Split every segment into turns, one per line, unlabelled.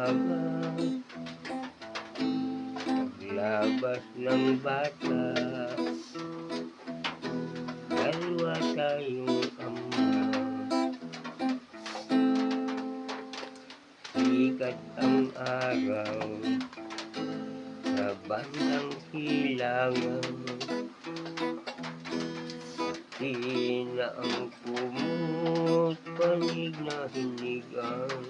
umaga, paglabas ng bata, dalawa tayong ama. Sikat ang araw sa bandang silangan, di na ang kumot, panig na hinigang.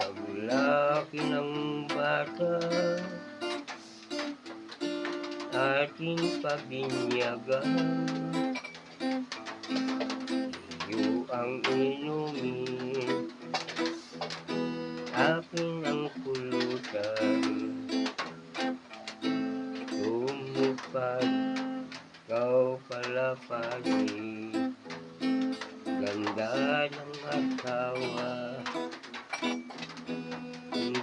Paglaki ng bata, ating pabinyagan, iyo ang inumin, akin ang pulutan. Tumupad, ikaw palapagi, ganda ng asawa.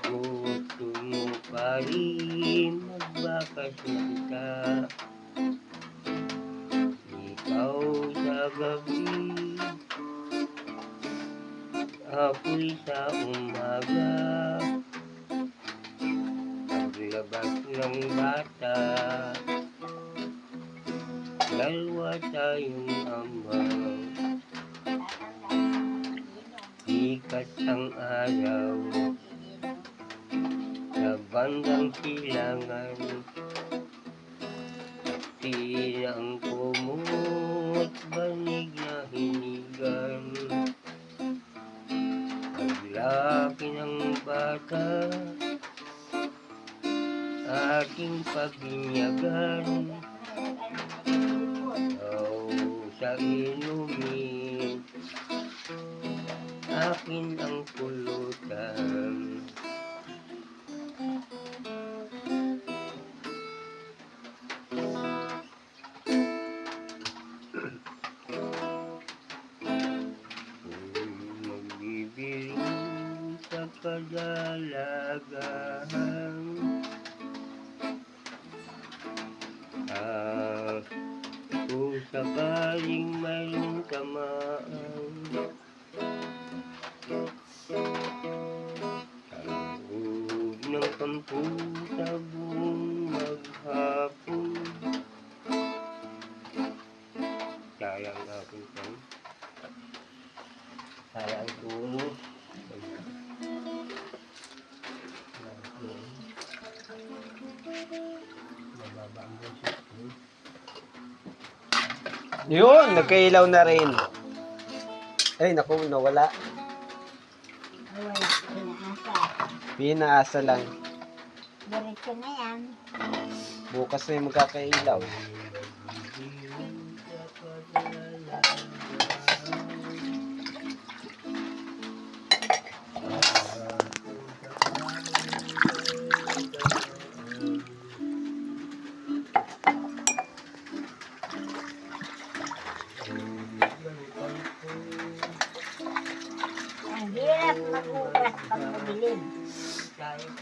Kung gusto mo pa rin magbakas na kita, ikaw sa gabi, ako'y sa umaga. Paglabas ng bata, dalawa tayong ama. Sikat ang araw sa bandang silangan, di na ang kumot, banig na hinigan. Paglaki ng bata, ating pabinyagan, sa inumin, akin ang pulutan. Magbibiling sa kadalagahan, kung sakaling mayroong tamaan, sa loob ng kampo sa buong maghapon. Sayang aking pan, sayang tulog.
Yun, nagkailaw na rin. Ay, naku, nawala.
Wala, pinaasa.
Pinaasa lang.
Diretso na yan.
Bukas na yung magkakailaw.
Ang hirap mag-ugas pag madilim.
Sayang